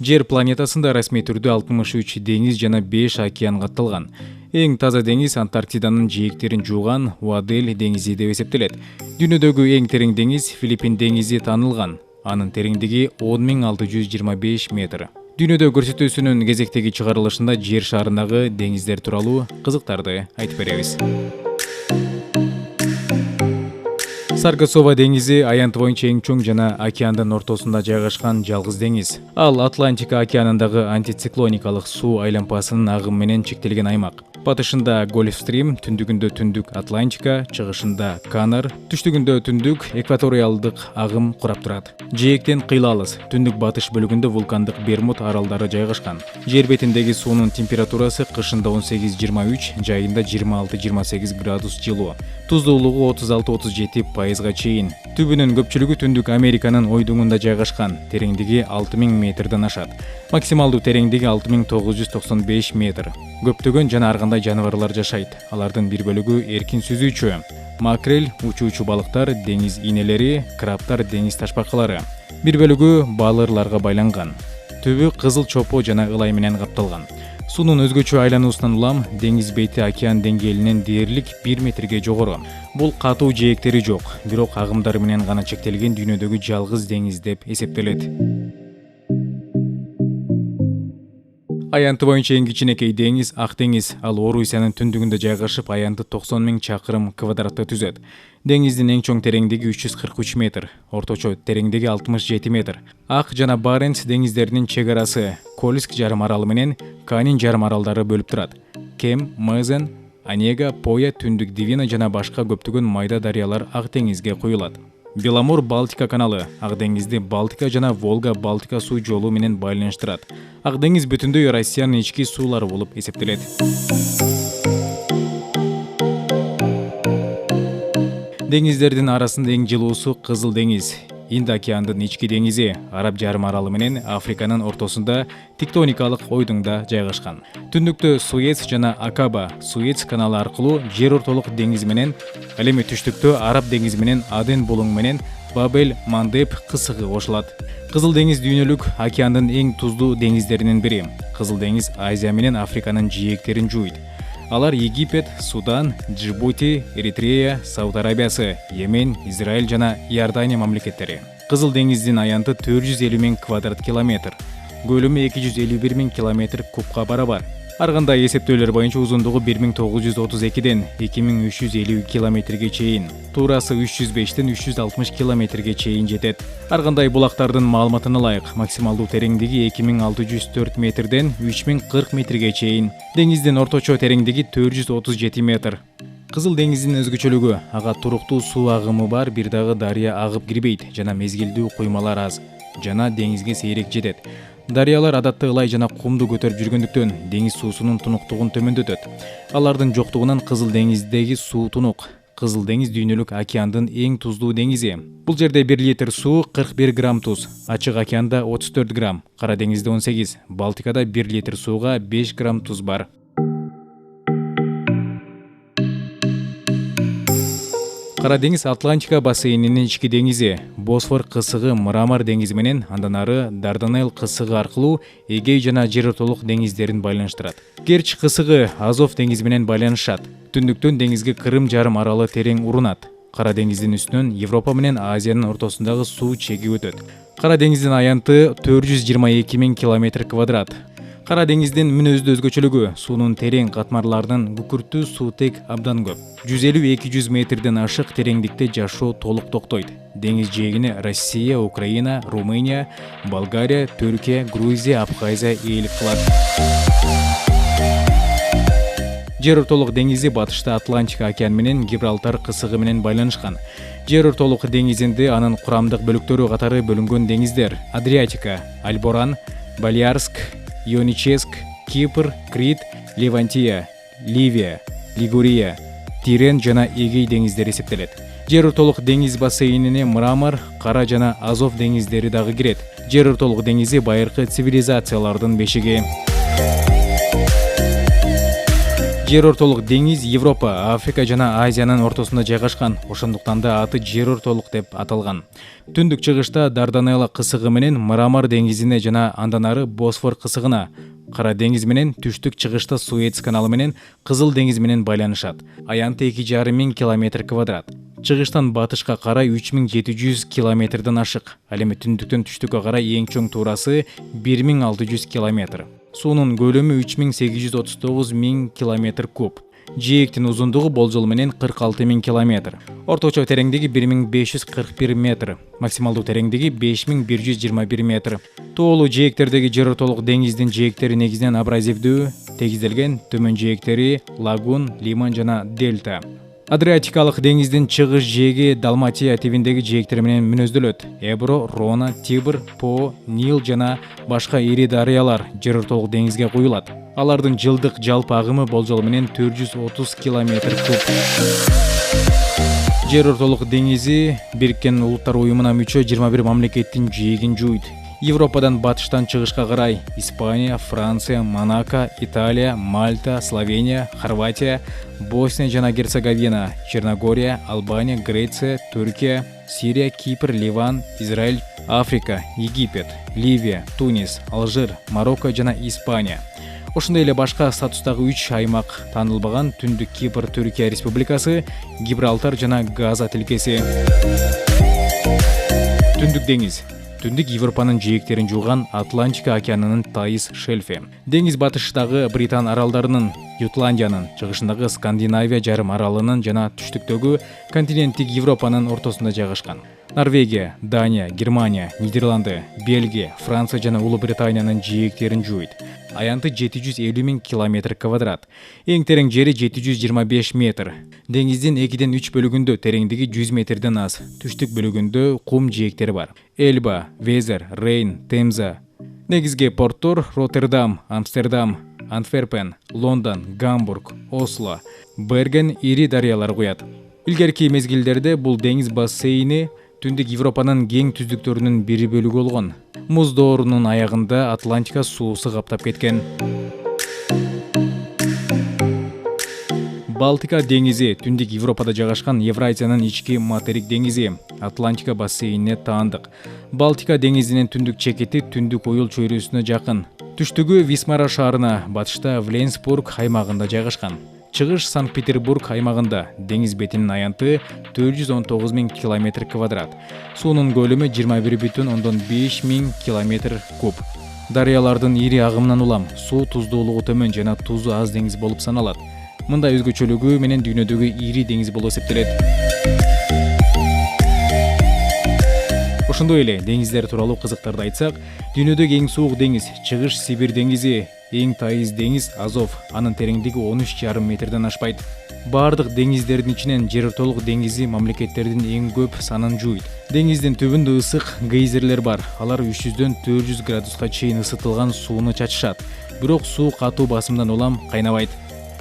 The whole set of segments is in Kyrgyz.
Жер планетасында расмий түрдө 63 деңиз жана 5 океан катталган. Эң таза деңиз Антарктиданын жээктерин жууган Уадель деңизи деп эсептелет. Дүйнөдөгү эң терең деңиз Филиппин деңизи таанылган. Анын тереңдиги 10.625 метр. Дүйнөдө көрсөтүүсүнүн кезектеги чыгарылышында жер шарындагы деңиздер тууралуу кызыктарды айтып беребиз. Саргасова деңизи аянты боюнча эң чоң жана океандын ортосунда жайгашкан жалгыз деңиз. Ал Атлантика океанындагы антициклоникалык суу айланпасынын агымы менен чектелген аймак. Батышында Гольфстрим, түндүгүндө түндүк Атлантика, чыгышында Канар, түштүгүндө түндүк экваториалдык агым курап турат. Жээктен кыйла алыс, түндүк батыш бөлүгүндө вулкандык Бермуд аралдары жайгашкан. Жер бетиндеги суунун температурасы кышында 18-23, жайында 26-28 градус жылуу. Туздуулугу 36-37%га чейин. Түбүнүн көпчүлүгү түндүк Американын ойдуңунда жайгашкан. Тереңдиги 6000 метрден ашат. Максималдуу тереңдиги 6995 метр. Көптөгөн жана ар кандай жаныбарлар жашайт. Алардын бир бөлүгү эркин сүзүүчү. Макрель, учуучу балыктар, деңиз ийнелери, крабтар, деңиз ташбакалары. Бир бөлүгү балырларга байланган. Түбү кызыл чопо жана ылай менен капталган. Суунун өзгөчө айлануусунан улам деңиз бети океан деңгээлинен дээрлик 1 метрге жогору. Бул катуу жээктери жок, бирок агымдары менен гана чектелген дүйнөдөгү жалгыз деңиз деп эсептелет. Аянты боюнча эң кичинекей деңиз Ак деңиз. Ал Орусиянын түндүгүндө жайгашып, аянты 90 000 чакырым квадратты түзөт. Деңиздин эң чоң тереңдиги 343 метр, орточо тереңдиги 67 метр. Ак жана Баренц деңиздеринин чек арасы Кольск жарым аралы менен Канин жарым аралдары бөлүп турат. Кем, Мезен, Онега, Поя, түндүк Двина жана башка көптөгөн майда дарыялар Ак деңизге куюлат. Беломор Балтика каналы Ак деңизди Балтика жана Волга-Балтика суу жолу менен байланыштырат. Ак деңиз бүтүндөй Россиянын ички суулары болуп эсептелет. Деңиздердин арасында эң жылуусу Кызыл деңиз. Инд океандын ички деңизи Араб жарым аралы менен Африканын ортосунда тектоникалык ойдуңда жайгашкан. Түндүктө Суэц жана Акаба Суэц каналы аркылуу жер ортолук деңиз менен, ал эми түштүктө Араб деңизи менен Аден булуң менен Бабель-Мандеб кысыгы кошулат. Кызыл деңиз дүйнөлүк океандын эң туздуу деңиздеринин бири. Кызыл деңиз Азия менен Африканын жээктерин жууйт. Алар Египет, Судан, Джибути, Эритрея, Сауд Арабиясы, Йемен, Израиль жана Иордания мамлекеттери. Кызыл деңиздин аянты 450 000 квадрат километр. Көлүмү 251 000 километр кубка барабар. Ар кандай эсептөөлөр боюнча узундугу 1932ден 2350 километрге чейин, туурасы 305ден 360 километрге чейин жетет. Ар кандай булактардын маалыматына ылайык, максималдуу тереңдиги 2604 метрден 3040 метрге чейин. Деңиздин орточо тереңдиги 437 метр. Кызыл деңиздин өзгөчөлүгү ага туруктуу суу агымы бар, бир дагы дарыя агып кирбейт жана мезгилдүү куймалар аз жана деңизге сейрек жетет. Дарыялар адатта ылай жана кумду көтөрүп жүргөндүктөн деңиз суусунун тунуктугун төмөндөтөт. Алардын жоктугунан Кызыл деңиздеги суу тунук. Кызыл деңиз дүйнөлүк океандын эң туздуу деңизи. Бул жерде 1 литр суу 41 грамм туз, ачык океанда 34 грамм, Кара деңизде 18, Балтикада 1 литр сууга 5 грамм туз бар. Кара деңиз Атлантика бассейнинин ички деңизи. Босфор кысыгы Мрамор деңизи менен андан ары Дарданелл кысыгы аркылуу Эгей жана жер ортолук деңиздерин байланыштырат. Керчь кысыгы Азов деңизи менен байланышат. Түндүктөн деңизге Крым жарым аралы терең урунат. Кара деңиздин үстүнөн Европа менен Азиянын ортосундагы суу чеги өтөт. Кара деңиздин аянты 422 000 километр квадрат. Кара деңиздин мүнөздүү өзгөчөлүгү суунун терең катмарларынын күкүртүү суутек абдан көп. 150-200 метрден ашык тереңдикте жашоо толук токтойт. Деңиз жээгине Россия, Украина, Румыния, Болгария, Түркия, Грузия, Абхазия ээлик кылат. Жер ортолук деңизи батышта Атлантика океан менен Гибралтар кысыгы менен байланышкан. Жер ортолук деңизинде анын курамдык бөлүктөрү катары бөлүнгөн деңиздер: Адриатика, Альборан, Балиарск, Ионическ, Кипр, Крит, Левантия, Ливия, Лигурия, Тирен жана Эгей деңиздери эсептелет. Жер ортолук деңиз бассейнине Мрамор, Кара жана Азов деңиздери дагы кирет. Жер ортолук деңизи байыркы цивилизациялардын бешиги. Жер ортолук деңиз Европа, Африка жана Азиянын ортосунда жайгашкан. Ошондуктан да аты жер ортолук деп аталган. Түндүк чыгышта Дарданелла кысыгы менен Мрамор деңизине жана андан ары Босфор кысыгына, Кара деңиз менен түштүк чыгышта Суэц каналы менен Кызыл деңиз менен байланышат. Аянты 2,5 миң километр квадрат. Чыгыштан батышка карай 3700 километрден ашык. Ал эми түндүктөн түштүккө карай эң чоң туурасы 1600 километр. Суунун көлөмү 3839 миң километр куб. Жээктин узундугу болжол менен 46 миң километр. Орточо тереңдиги 1541 метр. Максималдуу тереңдиги 5121 метр. Тоолуу жээктердеги жер ортолук деңиздин жээктери негизинен абразивдүү, тегизделген, төмөн жээктери лагун, лиман жана дельта. Адриатикалык деңиздин чыгыш жээги Далматия тибиндеги жээктер менен мүнөздөлөт. Эбро, Рона, Тибр, По, Нил жана башка ири дарыялар жер ортолук деңизге куюлат. Алардын жылдык жалпы агымы болжол менен 430 километр куб. Жер ортолук деңизи Бириккен Улуттар уюмуна мүчө 21 мамлекеттин жээгин жууйт. Европадан батыштан чыгышка карай Испания, Франция, Монако, Италия, Мальта, Словения, Хорватия, Босния жана Герцеговина, Черногория, Албания, Греция, Түркия, Сирия, Кипр, Ливан, Израиль, Африка, Египет, Ливия, Тунис, Алжир, Марокко жана Испания. Ошондой эле башка статустагы 3 аймак таанылбаган Түндүк Кипр Түркия Республикасы, Гибралтар жана Газа тилкеси. Түндүк деңиз. Түндүк Европанын жээктерин жууган Атлантика океанынын Таис шельфи. Деңиз батыштагы Британ аралдарынын, Ютландиянын, чыгышындагы Скандинавия жарым аралынын жана түштүктөгү континенттик Европанын ортосунда жайгашкан. Норвегия, Дания, Германия, Нидерланды, Бельгия, Франция жана Улуу Британиянын жээктерин жууйт. Аянты 750 миң километр квадрат. Эң терең жери 725 метр. Деңиздин 2-3 бөлүгүндө тереңдиги 100 метрден аз. Түштүк бөлүгүндө кум жээктери бар. Эльба, Везер, Рейн, Темза. Негизги порттор Роттердам, Амстердам, Антверпен, Лондон, Гамбург, Осло, Берген ири дарыялар куят. Илгерки мезгилдерде бул деңиз бассейни Түндүк Европанын кең түздүктөрүнүн бири бөлүгү болгон. Муз доорунун аягында Атлантика суусу каптап кеткен. Балтика деңизи Түндүк Европада жайгашкан Евразиянын ички материк деңизи Атлантика бассейнине таандык. Балтика деңизинин түндүк чекети Түндүк Уюл чөйрөсүнө жакын. Түштүгү Висмара шаарына, батышта Вленсбург аймагында жайгашкан. Чыгыш Санкт-Петербург аймагында. Деңиз бетинин аянты 419 миң километр квадрат. Суунун көлөмү 21,5 миң километр куб. Дарыялардын ири агымынан улам суу туздуулугу төмөн жана тузу аз деңиз болуп саналат. Мындай өзгөчөлүгү менен дүйнөдөгү ири деңиз болуп эсептелет. Ошондой эле деңиздер тууралуу кызыктарды айтсак, дүйнөдөгү эң суук деңиз Чыгыш Сибирь деңизи, эң тайыз деңиз Азов, анын тереңдиги 13,5 метрден ашпайт. Бардык деңиздердин ичинен жер ортолук деңизи мамлекеттердин эң көп санын жууйт. Деңиздин түбүндө ысык гейзерлер бар. Алар 300дөн 400 градуска чейин ысытылган сууну чачышат. Бирок суу катуу басымдан улам кайнабайт.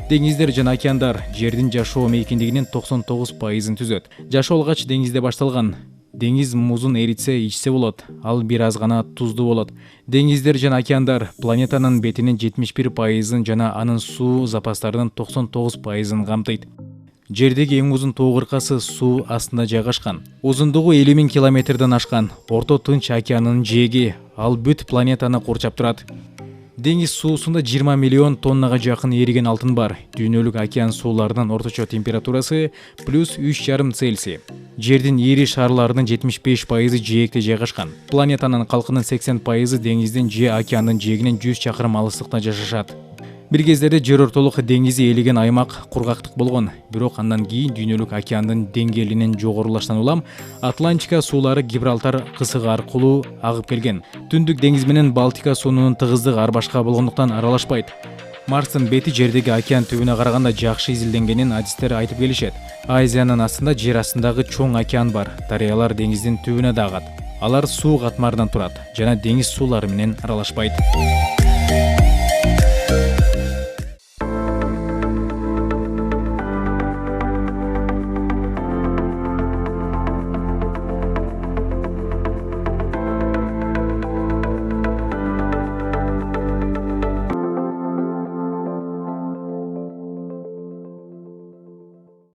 Деңиздер жана океандар жердин жашоо мейкиндигинин 99%-ын түзөт. Жашоо алгач деңизде башталган. Деңиз музун эритсе ичсе болот, ал бир аз гана туздуу болот. Деңиздер жана океандар планетанын бетинин 71%-ын жана анын суу запастарынын 99%-ын камтыйт. Жердеги эң узун тоо кыркасы суу астында жайгашкан. Узундугу 50 миң километрден ашкан. Орто Тынч океанынын жээги, ал бүт планетаны курчап турат. Деңиз суусунда 20 миллион тоннага жакын эриген алтын бар. Дүйнөлүк океан сууларынын орточо температурасы +3,5 Цельсий. Жердин ири шарларынын 75%-ы жээкте жайгашкан. Планетанын калкынын 80%-ы деңиздин же океандын жээгинен 100 чакырым алыстыкта жашашат. Бир кездерде жер ортолук деңизи ээлеген аймак кургактык болгон, бирок андан кийин дүйнөлүк океандын деңгээлинин жогорулашынан улам Атлантика суулары Гибралтар кысыгы аркылуу агып келген. Түндүк деңиз менен Балтика суунун тыгыздыгы ар башка болгондуктан аралашпайт. Марстын бети жердеги океан түбүнө караганда жакшы изилденгенин адистер айтып келишет. Азиянын астында жер астындагы чоң океан бар. Дарыялар деңиздин түбүнө да агат. Алар суу катмарынан турат жана деңиз суулары менен аралашпайт.